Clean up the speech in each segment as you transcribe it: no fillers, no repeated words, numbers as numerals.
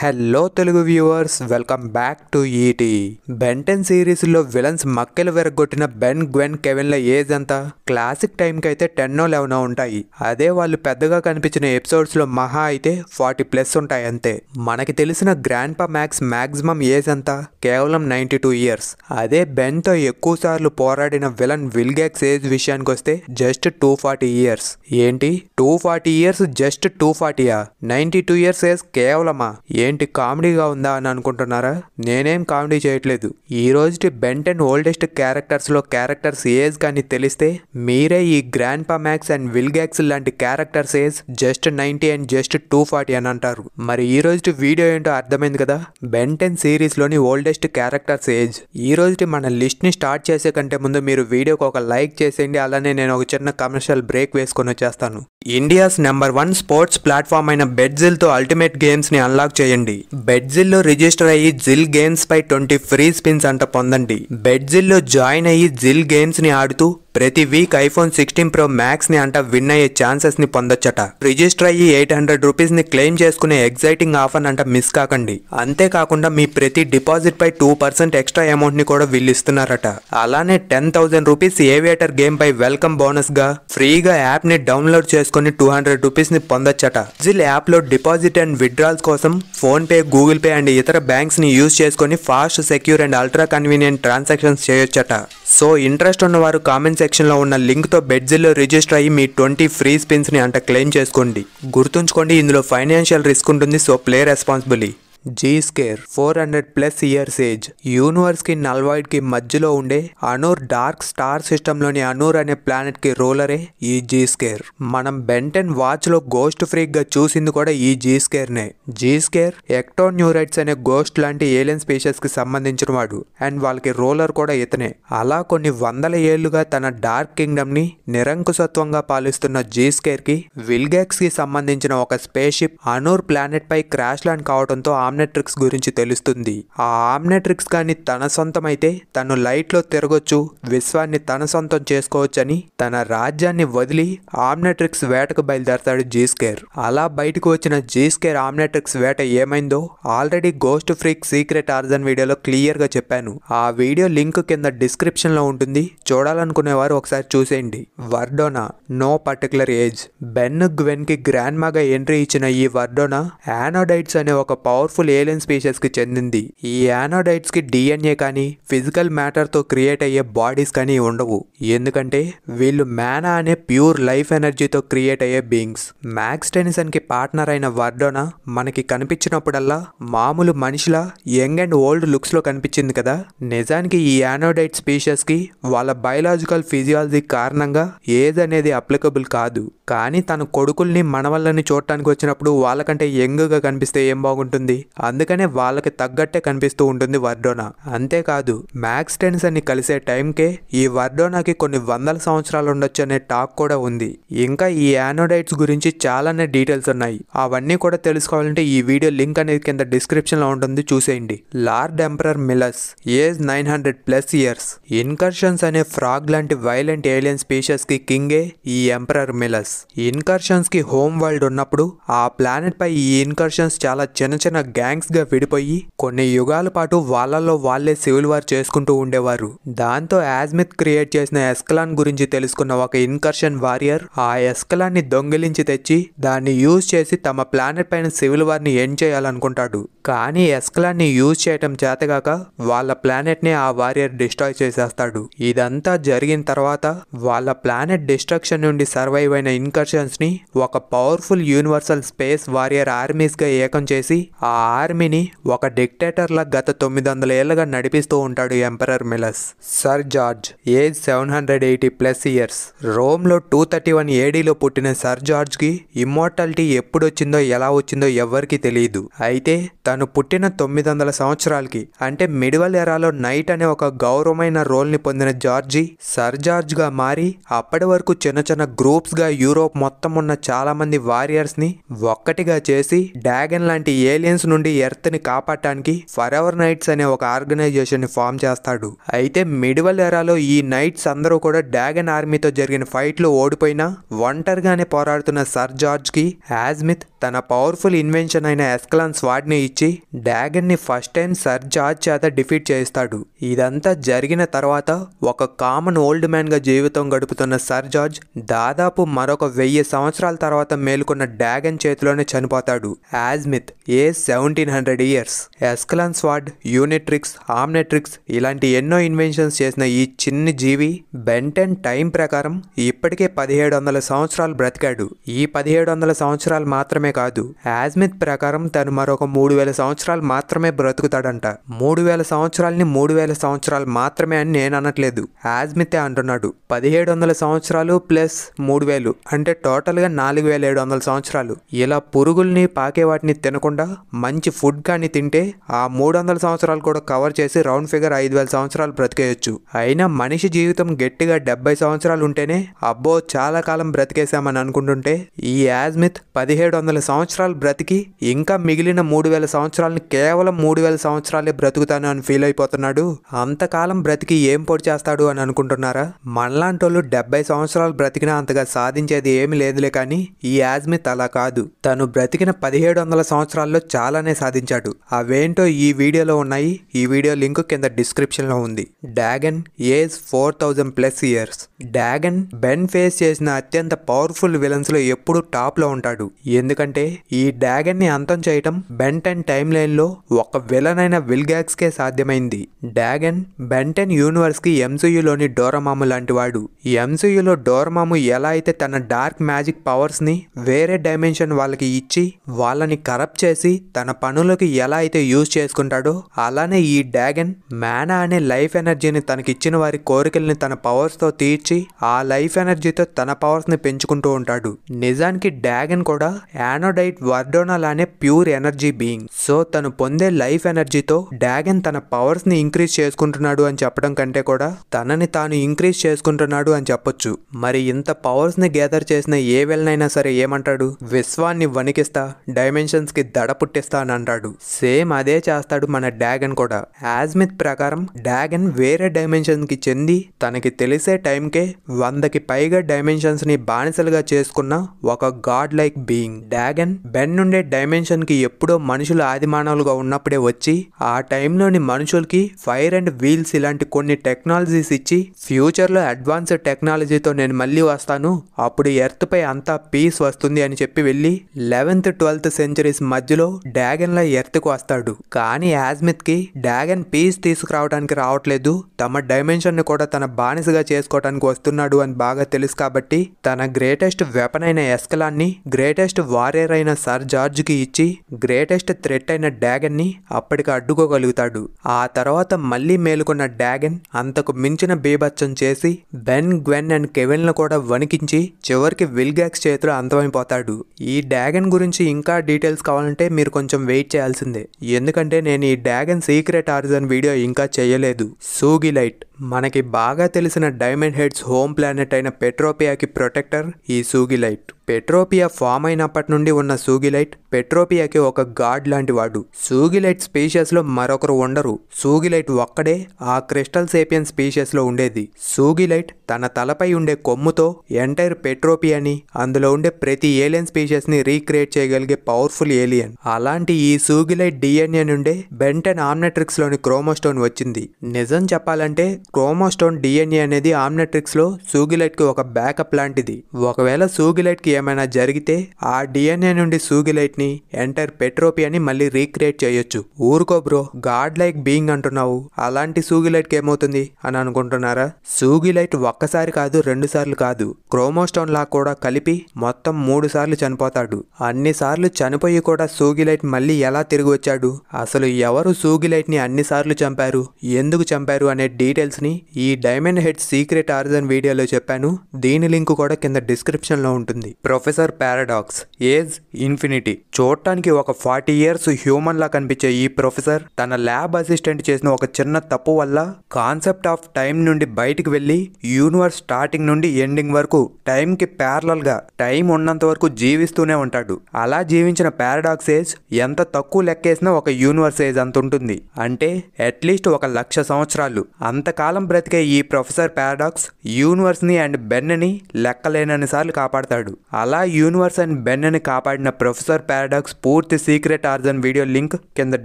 Hello Telugu viewers, welcome back to ET. Ben 10 series లో villains మక్కెలు వెరగొట్టిన బెన్, గ్వెన్, కెవిన్ల ఏజ్ ఎంత? క్లాసిక్ టైంకి అయితే 10-11 ఉంటాయి. అదే వాళ్ళు పెద్దగా కనిపించిన ఎపిసోడ్స్ లో మహా అయితే 40+ ఉంటాయి అంతే. మనకి తెలిసిన గ్రాండ్ పా మ్యాక్స్ మాక్సిమం ఏజ్ ఎంత? కేవలం 92 ఇయర్స్. అదే బెన్ తో ఎక్కువ సార్లు పోరాడిన విలన్ విల్గాక్స్ ఏజ్ విషయానికి వస్తే జస్ట్ 240 ఇయర్స్. ఏంటి 240 ఇయర్స్ జస్ట్ 240యా? 92 ఇయర్స్ ఏజ్ కేవలమా? ఏంటి కామెడీగా ఉందా అని అనుకుంటున్నారా? నేనేం కామెడీ చేయట్లేదు. ఈ రోజుటి బెన్ 10 ఓల్డెస్ట్ క్యారెక్టర్స్ లో క్యారెక్టర్స్ ఏజ్ కానీ తెలిస్తే మీరే ఈ గ్రాండ్ పా మ్యాక్స్ అండ్ విల్గాక్స్ లాంటి characters age just 90 and just 240 అని అంటారు. మరి ఈ రోజుటి వీడియో ఏంటో అర్థమైంది కదా. బెన్ 10 సిరీస్ లోని ఓల్డెస్ట్ క్యారెక్టర్స్ ఏజ్. ఈ రోజుటి మన లిస్ట్ ని స్టార్ట్ చేసే కంటే ముందు మీరు వీడియోకి ఒక లైక్ చేసేయండి. అలానే నేను ఒక చిన్న కమర్షియల్ బ్రేక్ వేసుకొని వచ్చేస్తాను. ఇండియాస్ నెంబర్ 1 స్పోర్ట్స్ ప్లాట్ఫామ్ అయిన బెట్జిల్ తో అల్టిమేట్ గేమ్స్ ని అన్లాక్ చేయండి. బెట్జిల్ లో రిజిస్టర్ అయ్యి జిల్ గేమ్స్ పై 20 ఫ్రీ స్పిన్స్ అంట పొందండి. బెట్జిల్ లో జాయిన్ అయ్యి జిల్ గేమ్స్ ని ఆడుతూ ప్రతి వీక్ ఐఫోన్ 16 Pro Max ని అంట విన్ అయ్యే ఛాన్సెస్ ని పొందొచ్చట. రిజిస్టర్ అయ్యి 800 రూపీస్ ని క్లెయిమ్ చేసుకునే ఎగ్జైటింగ్ ఆఫర్ అంట మిస్ కాకండి. అంతేకాకుండా మీ ప్రతి డిపాజిట్ పై 2% ఎక్స్ట్రా అమౌంట్ ని కూడా వీళ్ళు ఇస్తున్నారట. అలానే 10,000 రూపీస్ ఏవియేటర్ గేమ్ పై వెల్కమ్ బోనస్ గా ఫ్రీగా యాప్ ని డౌన్లోడ్ చేసుకుని 200 రూపీస్ ని పొందొచ్చట. జిల్ యాప్ లో డిపాజిట్ అండ్ విత్డ్రాల్స్ కోసం PhonePe, Google pay and ఇతర బ్యాంక్స్ ని యూజ్ చేసుకుని fast, secure and ultra convenient transactions చేయొచ్చట. సో ఇంట్రెస్ట్ ఉన్నవారు కామెంట్ సెక్షన్ లో ఉన్న లింక్ తో బెట్జిల్ లో రిజిస్టర్ అయ్యి మీ 20 ఫ్రీ స్పిన్స్ ని అంట క్లెయిమ్ చేసుకోండి. గుర్తుంచుకోండి, ఇందులో ఫైనాన్షియల్ రిస్క్ ఉంటుంది. So play responsibly. జీ స్కేర్ 400+ ఇయర్స్ ఏజ్. యూనివర్స్ కి నల్వాయిడ్ కి మధ్యలో ఉండే అనూర్ డార్క్ స్టార్ సిస్టమ్ లోని అనూర్ అనే ప్లానెట్ కి రూలరే ఈ జీ స్కేర్. మనం బెన్ 10 వాచ్ లో గోస్ట్ ఫ్రీక్ గా చూసింది కూడా ఈ జీ స్కేర్ నే. జీ స్కేర్ ఎక్టోన్యూరైట్స్ అనే గోస్ట్ లాంటి ఏలియన్ స్పీషియస్ కి సంబంధించిన వాడు అండ్ వాళ్ళకి రూలర్ కూడా ఇతనే. అలా కొన్ని వందల ఏళ్లుగా తన డార్క్ కింగ్డమ్ ని నిరంకుశత్వంగా పాలిస్తున్న జీ స్కేర్ కి విల్గాక్స్ కి సంబంధించిన ఒక స్పేస్ షిప్ అనూర్ ప్లానెట్ పై క్రాష్ ల్యాండ్ కావడంతో ఆమ్నెట్రిక్స్ గురించి తెలుస్తుంది. ఆ ఆమ్నెట్రిక్స్ కానీ తన సొంతమైతే తను లైట్ లో తిరగొచ్చు, విశ్వాన్ని తన సొంతం చేసుకోవచ్చని తన రాజ్యాన్ని వదిలి ఆమ్నెట్రిక్స్ వేటకు బయలుదేరతాడు జీ స్కేర్. అలా బయటకు వచ్చిన జీ స్కేర్ ఆమ్నెట్రిక్స్ వేట ఏమైందో ఆల్రెడీ గోస్ట్ ఫ్రీక్ సీక్రెట్ ఆర్జన్ వీడియోలో క్లియర్ గా చెప్పాను. ఆ వీడియో లింక్ కింద డిస్క్రిప్షన్ లో ఉంటుంది. చూడాలనుకునేవారు ఒకసారి చూసేయండి. Verdona no particular age. Ben, Gwen కి గ్రాండ్ మాగా ఎంట్రీ ఇచ్చిన ఈ వర్డోనా యానోడైట్స్ అనే ఒక పవర్ఫుల్ ఏలియన్ స్పీషియస్ కి చెందింది. ఈ యానోడైట్స్ కి డిఎన్ఏ కానీ ఫిజికల్ మ్యాటర్ తో క్రియేట్ అయ్యే బాడీస్ కానీ ఉండవు. ఎందుకంటే వీళ్ళు మానా అనే ప్యూర్ లైఫ్ ఎనర్జీతో క్రియేట్ అయ్యే బీయింగ్స్. మ్యాక్స్ టెనిసన్ కి పార్ట్నర్ అయిన వర్డోనా మనకి కనిపించినప్పుడల్లా మామూలు మనిషిలా యంగ్ అండ్ ఓల్డ్ లుక్స్ లో కనిపించింది కదా. నిజానికి ఈ యానోడైట్ స్పీషియస్ కి వాళ్ళ బయలాజికల్ ఫిజియాలజీ కారణంగా ఏజ్ అనేది అప్లికబుల్ కాదు. కానీ తన కొడుకుల్ని, మనవళ్ళని చూడటానికి వచ్చినప్పుడు వాళ్ళకంటే యంగ్ గా కనిపిస్తే ఏం బాగుంటుంది. అందుకనే వాళ్ళకి తగ్గట్టే కనిపిస్తూ ఉంటుంది వర్డోనా. అంతేకాదు మ్యాక్స్ టెనిసన్ ని కలిసే టైంకే ఈ వర్డోనాకి కొన్ని వందల సంవత్సరాలు ఉండొచ్చు అనే టాక్ కూడా ఉంది. ఇంకా ఈ యానోడైట్స్ గురించి చాలానే డీటెయిల్స్ ఉన్నాయి. అవన్నీ కూడా తెలుసుకోవాలంటే ఈ వీడియో లింక్ అనేది కింద డిస్క్రిప్షన్ లో ఉంటుంది, చూసేయండి. Lord emperor Milleous age 900+ years. Incursions అనే ఫ్రాగ్ లాంటి వైలెంట్ ఏలియన్ స్పీషియస్ కి కింగే ఈ ఎంపరర్ మిలస్. ఇన్కర్షన్స్ కి హోమ్ వరల్డ్ ఉన్నప్పుడు ఆ ప్లానెట్ పై ఈ ఇన్కర్షన్స్ చాలా చిన్న చిన్న గ్యాంగ్స్ గా విడిపోయి కొన్ని యుగాల పాటు వాళ్ళలో వాళ్లే సివిల్ వార్ చేసుకుంటూ ఉండేవారు. దాంతో యాజ్మిత్ క్రియేట్ చేసిన ఎస్కలాన్ గురించి తెలుసుకున్న ఒక ఇన్కర్షన్ వారియర్ ఆ ఎస్కలాన్ ని దొంగిలించి తెచ్చి దాన్ని యూజ్ చేసి తమ ప్లానెట్ పైన సివిల్ వార్ ని ఎండ్ చేయాలనుకుంటాడు. కానీ ఎస్కలాన్ ని యూజ్ చేయటం చేతగాక వాళ్ళ ప్లానెట్ ని ఆ వారియర్ డిస్ట్రాయ్ చేసేస్తాడు. ఇదంతా జరిగిన తర్వాత వాళ్ళ ప్లానెట్ డిస్ట్రక్షన్ నుండి సర్వైవ్ అయిన ఇన్కర్షన్స్ ని ఒక powerful universal space warrior armies గా ఏకం చేసి ఆ ఆర్మీని ఒక డిక్టేటర్ లా గత 900 ఏళ్లుగా నడిపిస్తూ ఉంటాడు emperor Milleous. Sir George age 780+ years. Rome లో 231 ADలో పుట్టిన సర్ జార్జ్ కి ఇమ్మోర్టాలిటీ ఎప్పుడొచ్చిందో ఎలా వచ్చిందో ఎవ్వరికి తెలియదు. అయితే తను పుట్టిన 900 సంవత్సరాలకి అంటే మిడివల్ ఎరాలో నైట్ అనే ఒక గౌరవమైన రోల్ ని పొందిన జార్జి సర్ జార్జ్ గా మారి అప్పటి వరకు చిన్న చిన్న గ్రూప్స్ గా యూరోప్ మొత్తం ఉన్న చాలా మంది వారియర్స్ ని ఒక్కటిగా చేసి డ్రాగన్ లాంటి ఏలియన్స్ నుండి నుండి ఎర్త్ ని కాపాడటానికి ఫరెవర్ నైట్స్ అనే ఒక ఆర్గనైజేషన్ ని ఫామ్ చేస్తాడు. అయితే మిడివల్ ఎరాలో ఈ నైట్స్ అందరూ కూడా డ్రాగన్ ఆర్మీతో జరిగిన ఫైట్ లో ఓడిపోయినా ఒంటరిగానే పోరాడుతున్న సర్ జార్జ్ కి యాజ్మిత్ తన పవర్ఫుల్ ఇన్వెన్షన్ అయిన ఎస్కలాన్ స్వాడ్ ని ఇచ్చి డ్రాగన్ ని ఫస్ట్ టైం సర్ జార్జ్ చేత డిఫీట్ చేస్తాడు. ఇదంతా జరిగిన తర్వాత ఒక కామన్ ఓల్డ్ మ్యాన్ గా జీవితం గడుపుతున్న సర్ జార్జ్ దాదాపు మరొక 1000 సంవత్సరాల తర్వాత మేలుకున్న డ్రాగన్ చేతిలోనే చనిపోతాడు. యాజ్మిత్ ఏజ్ 1700 ఇయర్స్. ఎస్కలాన్ స్వాడ్, యూనిట్రిక్స్, ఆమ్నెట్రిక్స్ ఇలాంటి ఎన్నో ఇన్వెన్షన్స్ చేసిన ఈ చిన్ని జీవి బెంటెన్ టైం ప్రకారం ఇప్పటికే 1700 సంవత్సరాలు బ్రతికాడు. ఈ 1700 సంవత్సరాలు మాత్రమే కాదు, యాజ్మిత్ ప్రకారం తను మరొక 3000 సంవత్సరాలు మాత్రమే బ్రతుకుతాడంట. 3000 సంవత్సరాలని 3000 సంవత్సరాలు మాత్రమే అని నేను అనట్లేదు, యాజ్మితే అంటున్నాడు. 1700 సంవత్సరాలు ప్లస్ 3000 అంటే టోటల్ గా 4700 సంవత్సరాలు. ఇలా పురుగుల్ని పాకే వాటిని తినకుండా మంచి ఫుడ్ కానీ తింటే ఆ 300 సంవత్సరాలు కూడా కవర్ చేసి రౌండ్ ఫిగర్ 5000 సంవత్సరాలు బ్రతికేయచ్చు. అయినా మనిషి జీవితం గట్టిగా 70 సంవత్సరాలు ఉంటేనే అబ్బో చాలా కాలం బ్రతికేశామని అనుకుంటుంటే ఈ యాజ్మిత్ 1700 సంవత్సరాలు బ్రతికి ఇంకా మిగిలిన 3000 సంవత్సరాలని కేవలం 3000 సంవత్సరాలే బ్రతుకుతాను అని ఫీల్ అయిపోతున్నాడు. అంతకాలం బ్రతికి ఏం పొడి చేస్తాడు అని అనుకుంటున్నారా? మనలాంటోళ్ళు 70 సంవత్సరాలు బ్రతికినా అంతగా సాధించేది ఏమి లేదులే. కానీ ఈ యాజ్మిత్ అలా కాదు. తను బ్రతికిన 1700 సంవత్సరాల్లో చాలానే సాధించాడు. అవేంటో ఈ వీడియోలో ఉన్నాయి. ఈ వీడియో లింక్ కింద డిస్క్రిప్షన్ లో ఉంది. Dragon age 4000+ years. Dragon Ben face చేసిన అత్యంత పవర్ఫుల్ విలన్స్ లో ఎప్పుడు టాప్ లో ఉంటాడు. ఎందుకంటే ఈ డ్రాగన్ ని అంతం చేయటం బెంటెన్ టైమ్ లైన్ లో ఒక విలన్ అయిన విల్గాక్స్ కే సాధ్యమైంది. డ్రాగన్ బెంటెన్ యూనివర్స్ కి ఎంసీయూలోని డోరమాము లాంటి వాడు. ఎంసీయూలో డోరమాము ఎలా అయితే తన డార్క్ మ్యాజిక్ పవర్స్ ని వేరే డైమెన్షన్ వాళ్ళకి ఇచ్చి వాళ్ళని కరప్ట్ చేసి తన పనులకి ఎలా అయితే యూజ్ చేసుకుంటాడో అలానే ఈ డ్రాగన్ మానా అనే లైఫ్ ఎనర్జీని తనకిచ్చిన వారి కోరికల్ని తన పవర్స్ తో తీర్చి ఆ లైఫ్ ఎనర్జీతో తన పవర్స్ ని పెంచుకుంటూ ఉంటాడు. నిజానికి డ్రాగన్ కూడా యానోడైట్ వర్డోనా లానే ప్యూర్ ఎనర్జీ బీయింగ్. సో తను పొందే లైఫ్ ఎనర్జీతో డ్రాగన్ తన పవర్స్ ని ఇంక్రీజ్ చేసుకుంటున్నాడు అని చెప్పడం కంటే కూడా తనని తాను ఇంక్రీజ్ చేసుకుంటున్నాడు అని చెప్పొచ్చు. మరి ఇంత పవర్స్ ని గ్యాదర్ చేసిన ఏ విలనైనా సరే ఏమంటాడు? విశ్వాన్ని వణికిస్తా, డైమెన్షన్స్ కి దడ పుట్టిస్తా అని అంటాడు. సేమ్ అదే చేస్తాడు మన డ్రాగన్ కూడా. యాజ్మిత్ ప్రకారం డ్రాగన్ వేరే డైమెన్షన్ కి చెంది తనకి తెలిసే టైంకే 100కి పైగా డైమెన్షన్స్ ని బానిసలుగా చేసుకున్న ఒక God like being. Dragon Ben నుండే డైమెన్షన్ కి ఎప్పుడో మనుషులు ఆదిమానవులుగా ఉన్నప్పుడే వచ్చి ఆ టైంలోని మనుషులకి ఫైర్ అండ్ వీల్స్ ఇలాంటి కొన్ని టెక్నాలజీస్ ఇచ్చి ఫ్యూచర్ లో అడ్వాన్స్డ్ టెక్నాలజీతో నేను మళ్ళీ వస్తాను, అప్పుడు ఎర్త్ పై అంతా పీస్ వస్తుంది అని చెప్పి వెళ్ళి 11th 12th సెంచరీస్ మధ్యలో డ్రాగన్ లా ఎర్త్ కు వస్తాడు. కానీ యాజ్మిత్ కి డ్రాగన్ పీస్ తీసుకురావడానికి రావట్లేదు, తమ డైమెన్షన్ ని కూడా తన బానిసగా చేసుకోవడానికి వస్తున్నాడు అని బాగా తెలుసు. కాబట్టి తన గ్రేటెస్ట్ వెపన్ అయిన ఎస్కలాన్ ని గ్రేటెస్ట్ వారియర్ అయిన సర్ జార్జ్ కి ఇచ్చి గ్రేటెస్ట్ థ్రెట్ అయిన డ్రాగన్ ని అప్పటికి అడ్డుకోగలుగుతాడు. ఆ తర్వాత మళ్ళీ మేలుకున్న డ్రాగన్ అంతకు మించిన బీభత్సం చేసి బెన్, గ్వెన్ అండ్ కెవిన్ ను కూడా వణికించి చివరికి విల్గాక్స్ చేతిలో అంతమైపోతాడు. ఈ డ్రాగన్ గురించి ఇంకా డీటెయిల్స్ కావాలంటే మీరు కొంచెం వెయిట్ చేయాల్సిందే. ఎందుకంటే నేను ఈ డ్రాగన్ సీక్రెట్ ఆరిజిన్ వీడియో ఇంకా చేయలేదు. సూగిలైట్ మనకి బాగా తెలిసిన డైమండ్ హెడ్స్ హోమ్ ప్లానెట్ అయిన పెట్రోపియాకి ప్రొటెక్టర్ ఈ సూగిలైట్. పెట్రోపియా ఫామ్ అయినప్పటి నుండి ఉన్న సూగిలైట్ పెట్రోపియాకి ఒక గాడ్ లాంటి వాడు. సూగిలైట్ స్పీషియస్ లో మరొకరు ఉండరు. సూగిలైట్ ఒక్కడే ఆ క్రిస్టల్ సేపియన్ స్పీషియస్ లో ఉండేది. సూగిలైట్ తన తలపై ఉండే కొమ్ముతో ఎంటైర్ పెట్రోపియాని, అందులో ఉండే ప్రతి ఏలియన్ స్పీషియస్ ని రీక్రియేట్ చేయగలిగే పవర్ఫుల్ ఏలియన్. అలాంటి ఈ సూగిలైట్ డిఎన్ఏ నుండే బెంటెన్ ఆమ్నెట్రిక్స్ లోని క్రోమోస్టోన్ వచ్చింది. నిజం చెప్పాలంటే క్రోమోస్టోన్ డిఎన్ఏ అనేది ఆమ్నెట్రిక్స్ లో సూగిలైట్ కి ఒక బ్యాకప్ లాంటిది. ఒకవేళ సూగిలైట్ కి ఏమైనా జరిగితే ఆ డిఎన్ఏ నుండి సూగిలైట్ ని ఎంటైర్ పెట్రోపియాని మళ్ళీ రీక్రియేట్ చేయొచ్చు. ఊరుకో బ్రో, గాడ్ లైక్ బీయింగ్ అంటున్నావు, అలాంటి సూగిలైట్ కి ఏమవుతుంది అని అనుకుంటున్నారా? సూగిలైట్ ఒక్కసారి కాదు, 2 సార్లు కాదు, క్రోమోస్టోన్ లా కూడా కలిపి మొత్తం 3 సార్లు చనిపోతాడు. అన్ని సార్లు చనిపోయి కూడా సూగిలైట్ మళ్ళీ ఎలా తిరిగి వచ్చాడు, అసలు ఎవరు సూగిలైట్ ని అన్ని సార్లు చంపారు, ఎందుకు చంపారు అనే డీటెయిల్స్ ని ఈ డైమండ్ హెడ్ సీక్రెట్ ఆరిజిన్ వీడియోలో చెప్పాను. దీని లింక్ కూడా కింద డిస్క్రిప్షన్ లో ఉంటుంది. Professor paradox age infinity. చూడటానికి ఒక 40 years హ్యూమన్ లా కనిపించే ఈ ప్రొఫెసర్ తన ల్యాబ్ అసిస్టెంట్ చేసిన ఒక చిన్న తప్పు వల్ల కాన్సెప్ట్ ఆఫ్ టైం నుండి బయటికి వెళ్లి యూనివర్స్ స్టార్టింగ్ నుండి ఎండింగ్ వరకు టైం కి ప్యారలల్ గా టైం ఉన్నంత వరకు జీవిస్తూనే ఉంటాడు. అలా జీవించిన పారాడాక్స్ ఏజ్ ఎంత తక్కువ లెక్కేసినా ఒక యూనివర్స్ ఏజ్ అంత ఉంటుంది. అంటే అట్లీస్ట్ 1,00,000 సంవత్సరాలు. అంతకాలం బ్రతికే ఈ ప్రొఫెసర్ పారాడాక్స్ యూనివర్స్ ని అండ్ బెన్ ని లెక్కలేనన్ని సార్లు కాపాడతాడు. అలా యూనివర్స్ అండ్ బెన్ ని కాపాడిన ప్రొఫెసర్ పారాడాక్స్ పూర్తి సీక్రెట్ ఆరిజిన్ వీడియో లింక్ కింద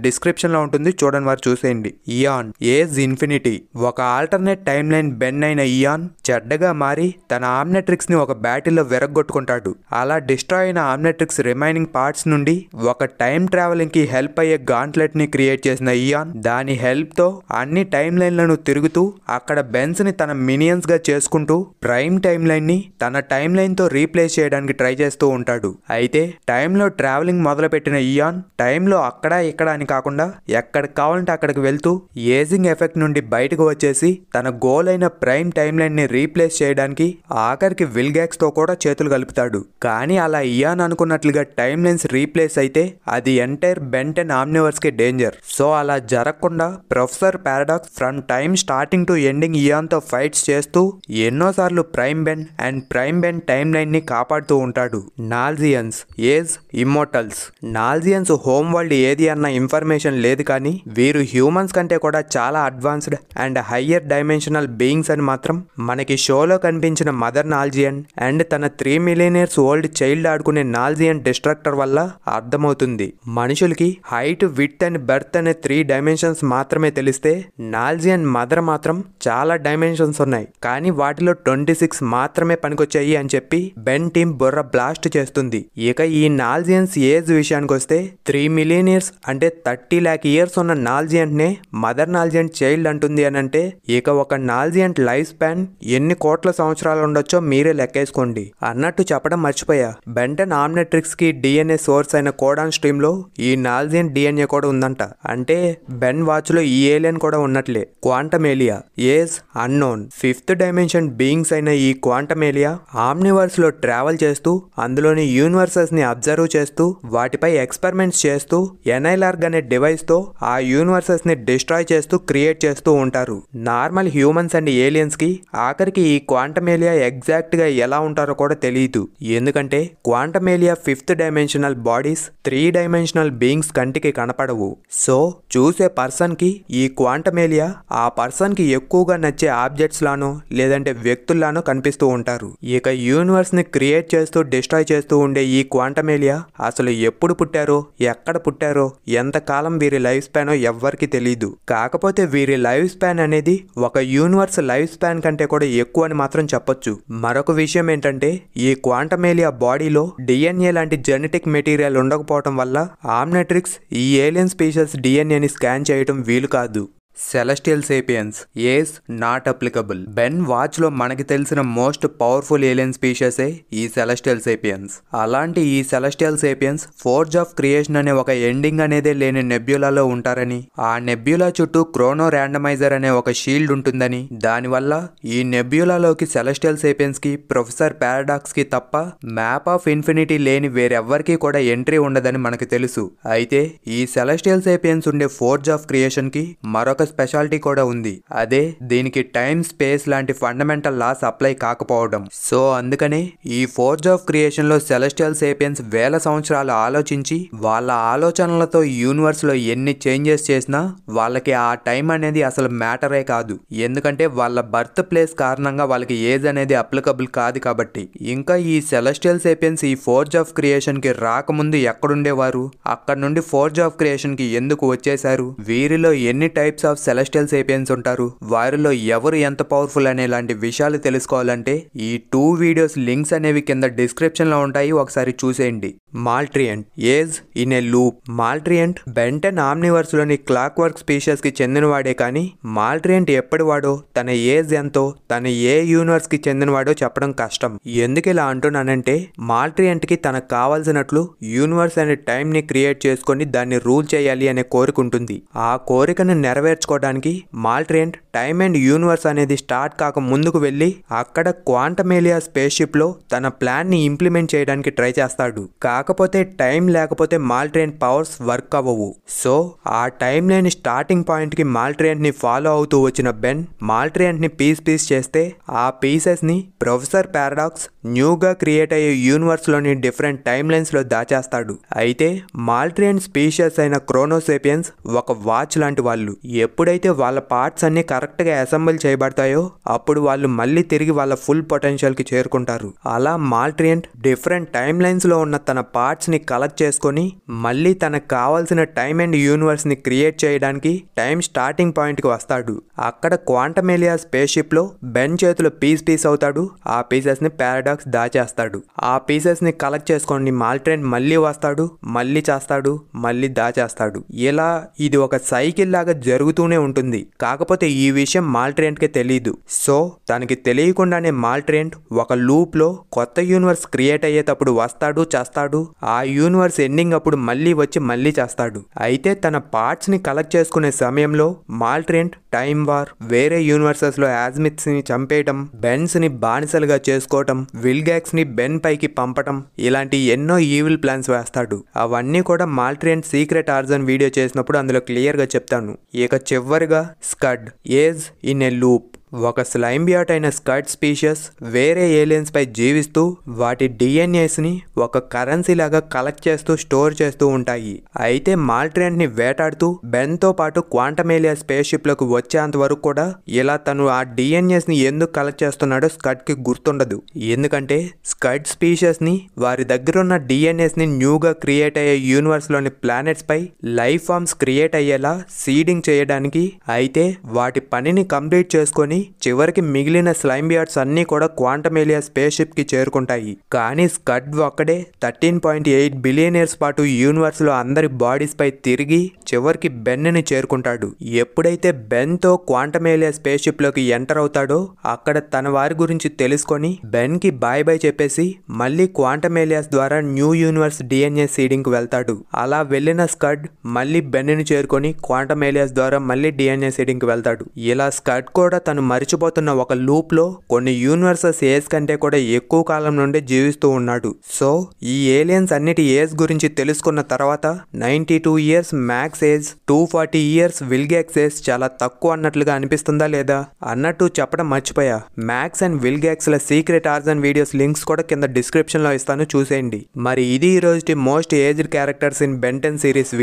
డిస్క్రిప్షన్ లో ఉంటుంది. చూడండి, వారు చూసేయండి. Eon age infinity. ఒక ఆల్టర్నేట్ టైమ్ లైన్ బెన్ అయిన ఇయాన్ చెడ్డగా మారి తన ఆమ్నెట్రిక్స్ ని ఒక బ్యాటిల్లో విరగ్గొట్టుకుంటాడు. అలా డిస్ట్రాయ్ అయిన ఆమ్నెట్రిక్స్ రిమైనింగ్ పార్ట్స్ నుండి ఒక టైం ట్రావెలింగ్ కి హెల్ప్ అయ్యే గాంట్లెట్ ని క్రియేట్ చేసిన ఇయాన్ దాని హెల్ప్ తో అన్ని టైం లైన్లను తిరుగుతూ అక్కడ బెన్స్ ని తన మినియన్స్ గా చేసుకుంటూ ప్రైమ్ టైం లైన్ ని తన టైం లైన్ తో రీప్లేస్ చేయడానికి ట్రై చేస్తూ ఉంటాడు. అయితే టైంలో ట్రావెలింగ్ మొదలుపెట్టిన ఇయాన్ టైంలో అక్కడ ఇక్కడ అని కాకుండా ఎక్కడికి కావాలంటే అక్కడికి వెళ్తూ ఏజింగ్ ఎఫెక్ట్ నుండి బయటకు వచ్చేసి తన గోల్ అయిన ప్రైమ్ టైం లైన్ ని రీప్లేస్ చేయడానికి ఆఖరికి విల్గాక్స్ తో కూడా చేతులు కలుపుతాడు. కానీ అలా ఇయాన్ అనుకున్నట్లుగా టైం లైన్స్ రీప్లేస్ అయితే అది ఎంటైర్ బెన్ 10 ఆమ్నివర్స్ కి డేంజర్. సో అలా జరగకుండా Professor Paradox from time starting to ending Eon తో ఫైట్స్ చేస్తూ ఎన్నోసార్లు prime Ben and prime Ben timeline ని కాపాడుతూ ఉంటాడు. నాల్జియన్స్ ఏజ్ ఇమ్మోర్టల్స్. నాల్జియన్స్ హోమ్ వరల్డ్ ఏది అన్న ఇన్ఫర్మేషన్ లేదు, కానీ వీరు హ్యూమన్స్ కంటే కూడా చాలా advanced and higher dimensional beings అని మాత్రం మనకి షోలో కనిపించిన మదర్ నాల్జియన్ అండ్ తన 3 million years ఓల్డ్ చైల్డ్ ఆడుకునే నాల్జియన్ డిస్ట్రక్టర్ వల్ల అర్థమవుతుంది. మనుషులకి హైట్, విడ్త్ అండ్ బెర్త్ అనే 3 dimensions మాత్రమే తెలిస్తే నాల్జియన్ మదర్ మాత్రం చాలా డైమెన్షన్స్ ఉన్నాయి, కానీ వాటిలో 26 మాత్రమే పనికొచ్చాయి అని చెప్పి బెన్ టీమ్ బుర్ర బ్లాస్ట్ చేస్తుంది. ఇక ఈ నాల్జియన్స్ ఏజ్ విషయానికి వస్తే 3 million years అంటే 30 lakh years ఉన్న నాల్జియంట్ నే మదర్ నాల్జియంట్ చైల్డ్ అంటుంది అని అంటే ఇక ఒక నాల్జియంట్ లైఫ్ స్పాన్ ఎన్ని కోట్ల సంవత్సరాలు ఉండొచ్చో మీరే లెక్కేసుకోండి. అన్నట్టు చెప్పడం మర్చిపోయా, బెన్ 10 ఆమ్నెట్రిక్స్ కి డిఎన్ఏ సోర్స్ అయిన కోడాన్ స్ట్రీమ్ లో ఈ నాల్జియంట్ డిఎన్ఏ కూడా ఉందంట. అంటే బెన్ వాచ్ లో ఈ ఏలియన్ కూడా ఉన్నట్లే. Quantamelia age unknown. 5th dimension beings అయిన ఈ క్వాంటమేలియా ఆమ్నివర్స్ లో ట్రావెల్ చేస్తూ అందులోని యూనివర్సెస్ ని అబ్జర్వ్ చేస్తూ వాటిపై ఎక్స్పెరిమెంట్స్ చేస్తూ ఎన్ఐలార్గ్ అనే డివైస్ తో ఆ యూనివర్సెస్ ని డిస్ట్రాయ్ చేస్తూ క్రియేట్ చేస్తూ ఉంటారు. నార్మల్ హ్యూమన్స్ అండ్ ఏలియన్స్ కి ఆఖరికి ఈ క్వాంటమేలియా ఎగ్జాక్ట్ గా ఎలా ఉంటారో కూడా తెలియదు. ఎందుకంటే క్వాంటమేలియా 5th dimensional bodies 3 dimensional beings కంటికి కనపడవు. సో చూసే పర్సన్ కి ఈ క్వాంటమేలియా ఆ పర్సన్ కి ఎక్కువగా నచ్చే ఆబ్జెక్ట్స్ లానో లేదంటే వ్యక్తుల్లానో కనిపిస్తూ ఉంటారు. ఇక యూనివర్స్ ని క్రియేట్ చేస్తూ డిస్ట్రాయ్ చేస్తూ ఉండే ఈ క్వాంటమేలియా అసలు ఎప్పుడు పుట్టారో, ఎక్కడ పుట్టారో, ఎంత కాలం వీరి లైఫ్ స్పానో ఎవ్వరికి తెలియదు. కాకపోతే వీరి లైఫ్ స్పాన్ అనేది ఒక యూనివర్స్ లైఫ్ స్పాన్ కంటే కూడా ఎక్కువ అని మాత్రం చెప్పొచ్చు. మరొక విషయం ఏంటంటే ఈ క్వాంటమేలియా బాడీలో డిఎన్ఏ లాంటి జెనెటిక్ మెటీరియల్ ఉండకపోవటం వల్ల ఆమ్నెట్రిక్స్ ఈ ఏలియన్ స్పీషీస్ డిఎన్ఏని స్కాన్ చేయడం వీలు కాదు. Celestial sapiens age not applicable. Ben watch లో మనకి తెలిసిన మోస్ట్ పవర్ఫుల్ ఏలియన్ స్పీషీసే ఈ సెలెస్టియల్ సేపియన్స్. అలాంటి ఈ celestial sapiens forge of creation అనే ఒక ఎండింగ్ అనేదే లేని నెబ్యులాలో ఉంటారని, ఆ నెబ్యులా చుట్టూ క్రోనో ర్యాండమైజర్ అనే ఒక షీల్డ్ ఉంటుందని, దానివల్ల ఈ నెబ్యులాలోకి సెలెస్టియల్ సేపియన్స్ కి ప్రొఫెసర్ పారాడాక్స్ కి తప్ప మ్యాప్ ఆఫ్ ఇన్ఫినిటీ లేని వేరెవ్వరికి కూడా ఎంట్రీ ఉండదని మనకు తెలుసు. అయితే ఈ సెలెస్టియల్ సేపియన్స్ ఉండే ఫోర్జ్ ఆఫ్ క్రియేషన్ కి మరొక స్పెషాలిటీ కూడా ఉంది. అదే దీనికి టైం, స్పేస్ లాంటి ఫండమెంటల్ లాస్ అప్లై కాకపోవడం. సో అందుకనే ఈ ఫోర్జ్ ఆఫ్ క్రియేషన్ లో సెలెస్టియల్ సేపియన్స్ వేల సంవత్సరాలు ఆలోచించి వాళ్ళ ఆలోచనలతో యూనివర్స్ లో ఎన్ని చేంజెస్ చేసినా వాళ్ళకి ఆ టైం అనేది అసలు మ్యాటరే కాదు. ఎందుకంటే వాళ్ళ బర్త్ ప్లేస్ కారణంగా వాళ్ళకి ఏజ్ అనేది అప్లికబుల్ కాదు కాబట్టి. ఇంకా ఈ సెలెస్టియల్ సేపియన్స్ ఈ ఫోర్జ్ ఆఫ్ క్రియేషన్ కి రాకముందు ఎక్కడుండేవారు, అక్కడ నుండి ఫోర్జ్ ఆఫ్ క్రియేషన్ కి ఎందుకు వచ్చేసారు, వీరిలో ఎన్ని టైప్స్ ఆఫ్ సెలెస్టియల్ సేపియన్స్ ఉంటారు, వారిలో ఎవరు ఎంత పవర్ఫుల్ అనే లాంటి విషయాలు తెలుసుకోవాలంటే ఈ 2 వీడియోస్ లింక్స్ అనేవి కింద డిస్క్రిప్షన్ లో ఉంటాయి, ఒకసారి చూసేయండి. Maltruant age in a loop. Maltruant Ben 10 Omniverse లోని క్లాక్ వర్క్ స్పీషీస్ కి చెందినవాడే, కానీ మాల్ట్రియంట్ ఎప్పటివాడో, తన ఏజ్ ఎంతో, తన ఏ యూనివర్స్ కి చెందినవాడో చెప్పడం కష్టం. ఎందుకు ఇలా అంటున్నానంటే మాల్ట్రియంట్ కి తనకు కావాల్సినట్లు యూనివర్స్ అనే టైం ని క్రియేట్ చేసుకొని దాన్ని రూల్ చేయాలి అనే కోరిక ఉంటుంది. ఆ కోరికను నెరవేర్చుకో మార్చుకోవడానికి మాల్ట్రియంట్ టైమ్ అండ్ యూనివర్స్ అనేది స్టార్ట్ కాక ముందుకు వెళ్ళి అక్కడ క్వాంటమేలియా స్పేస్ షిప్ లో తన ప్లాన్ ని ఇంప్లిమెంట్ చేయడానికి ట్రై చేస్తాడు. కాకపోతే టైం లేకపోతే మాల్ట్రియంట్ పవర్స్ వర్క్ అవ్వవు. సో ఆ టైం లేని స్టార్టింగ్ పాయింట్ కి మాల్ట్రియంట్ ని ఫాలో అవుతూ వచ్చిన బెన్ మాల్ట్రియంట్ ని పీస్ చేస్తే ఆ పీసెస్ ని ప్రొఫెసర్ పారాడాక్స్ న్యూగా క్రియేట్ అయ్యే యూనివర్స్ లోని డిఫరెంట్ టైమ్ లైన్స్ లో దాచేస్తాడు. అయితే మాల్ట్రియంట్ స్పీషియస్ అయిన క్రోనోసేపియన్స్ ఒక వాచ్ లాంటి వాళ్ళు. ఎప్పుడైతే వాళ్ళ పార్ట్స్ అన్ని కరెక్ట్ గా అసెంబుల్ చేయబడతాయో అప్పుడు వాళ్ళు మళ్ళీ తిరిగి వాళ్ళ ఫుల్ పొటెన్షియల్ కి చేరుకుంటారు. అలా మాల్ట్రియంట్ డిఫరెంట్ టైమ్ లైన్స్ లో ఉన్న తన పార్ట్స్ ని కలెక్ట్ చేసుకొని మళ్ళీ తనకు కావాల్సిన టైమ్ అండ్ యూనివర్స్ ని క్రియేట్ చేయడానికి టైం స్టార్టింగ్ పాయింట్ కి వస్తాడు. అక్కడ క్వాంటమేలియా స్పేస్ షిప్ లో బెన్ చేతిలో పీస్ అవుతాడు. ఆ పీసెస్ ని పారాడాక్స్ దాచేస్తాడు. ఆ పీసెస్ ని కలెక్ట్ చేసుకొని మాల్ట్రియంట్ మళ్ళీ వస్తాడు, మళ్ళీ చేస్తాడు, మళ్ళీ దాచేస్తాడు. ఇలా ఇది ఒక సైకిల్ లాగా జరుగుతూనే ఉంటుంది. కాకపోతే ఈ విషయం మాల్ట్రియంట్ కి తెలీదు. సో తనకి తెలియకుండానే మాల్ట్రియంట్ ఒక లూప్ లో కొత్త యూనివర్స్ క్రియేట్ అయ్యేటప్పుడు వస్తాడు, చేస్తాడు. ఆ యూనివర్స్ ఎండింగ్ అప్పుడు మళ్ళీ వచ్చి మళ్ళీ చేస్తాడు. అయితే తన పార్ట్స్ ని కలెక్ట్ చేసుకునే సమయంలో మాల్ట్రియంట్ టైం వార్, వేరే యూనివర్సెస్ లో యాజ్మిత్స్ ని చంపేయటం, బెన్స్ ని బానిసలుగా చేసుకోవటం, విల్గాక్స్ ని బెన్ పైకి పంపటం, ఇలాంటి ఎన్నో ఈవిల్ ప్లాన్స్ వేస్తాడు. అవన్నీ కూడా మాల్ట్రియంట్ సీక్రెట్ ఆర్జన్ వీడియో చేసినప్పుడు అందులో క్లియర్ గా చెప్తాను. ఇక చివరిగా Scud age in a loop. ఒక స్లైంబియాట్ అయిన స్కడ్ స్పీషియస్ వేరే ఏలియన్స్ పై జీవిస్తూ వాటి డిఎన్ఏస్ ని ఒక కరెన్సీ లాగా కలెక్ట్ చేస్తూ స్టోర్ చేస్తూ ఉంటాయి. అయితే మాల్ట్రియంట్ ని వేటాడుతూ బెన్ తో పాటు క్వాంటమేలియా స్పేస్ షిప్ లకు వచ్చేంత వరకు కూడా ఇలా తను ఆ డిఎన్ఏస్ ని ఎందుకు కలెక్ట్ చేస్తున్నాడో స్కడ్ కి గుర్తుండదు. ఎందుకంటే స్కడ్ స్పీషియస్ ని వారి దగ్గర ఉన్న డిఎన్ఏస్ ని న్యూగా క్రియేట్ అయ్యే యూనివర్స్ లోని ప్లానెట్స్ పై లైఫ్ ఫార్మ్స్ క్రియేట్ అయ్యేలా సీడింగ్ చేయడానికి. అయితే వాటి పనిని కంప్లీట్ చేసుకొని చివరికి మిగిలిన స్లైంబియాట్స్ అన్ని కూడా క్వాంటమేలియా స్పేస్ షిప్ కి చేరుకుంటాయి. కానీ స్కడ్ ఒక్కడే 13.8 బిలియన్ ఇయర్స్ పాటు యూనివర్స్ లో అందరి బాడీస్ పై తిరిగి చివరికి బెన్ ని చేరుకుంటాడు. ఎప్పుడైతే బెన్ తో క్వాంటమేలియా స్పేస్ షిప్ లోకి ఎంటర్ అవుతాడో అక్కడ తన వారి గురించి తెలుసుకొని బెన్ కి బాయ్ చెప్పేసి మళ్ళీ క్వాంటమేలియాస్ ద్వారా న్యూ యూనివర్స్ డిఎన్ఏ సీడింగ్ కు వెళ్తాడు. అలా వెళ్ళిన స్కడ్ మళ్ళీ బెన్ ని చేరుకొని క్వాంటమేలియాస్ ద్వారా మళ్ళీ డిఎన్ఏ సీడింగ్ కు వెళ్తాడు. ఇలా స్కడ్ కూడా తను మరిచిపోతున్న ఒక లూప్ లో కొన్ని యూనివర్సెస్ ఏజ్ కంటే కూడా ఎక్కువ కాలం నుండి జీవిస్తూ ఉన్నాడు. సో ఈ ఏలియన్స్ అన్నిటి ఏజ్ గురించి తెలుసుకున్న తర్వాత 92 years Max age, 240 years Vilgax age చాలా తక్కువ అన్నట్లుగా అనిపిస్తుందా లేదా? అన్నట్టు చెప్పడం మర్చిపోయా. మ్యాక్స్ అండ్ విల్గాక్స్ ల సీక్రెట్ ఆర్జన్ వీడియోస్ లింక్స్ కూడా కింద డిస్క్రిప్షన్ లో ఇస్తాను, చూసేయండి. మరి ఇది ఈ రోజుటి most aged characters in Ben 10 series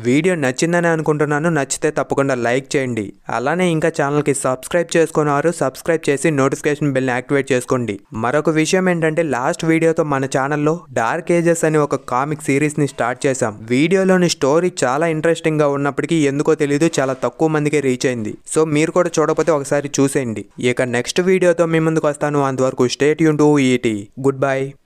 video నచ్చిందని అనుకుంటున్నాను. నచ్చితే తప్పకుండా లైక్ చేయండి. అలానే ఇంకా ఛానల్ కి సబ్స్క్రైబ్ చేసుకున్నారు, సబ్స్క్రైబ్ చేసి నోటిఫికేషన్ బెల్ ని యాక్టివేట్ చేసుకోండి. మరొక విషయం ఏంటంటే లాస్ట్ వీడియోతో మన ఛానల్లో డార్క్ ఏజెస్ అనే ఒక కామిక్ సిరీస్ ని స్టార్ట్ చేశాం. వీడియోలోని స్టోరీ చాలా ఇంట్రెస్టింగ్ గా ఉన్నప్పటికీ ఎందుకో తెలీదు చాలా తక్కువ మందికి రీచ్ అయింది. సో మీరు కూడా చూడకపోతే ఒకసారి చూసేయండి. ఇక నెక్స్ట్ వీడియోతో మీ ముందుకు వస్తాను. అంతవరకు stay tune to ET. Good by.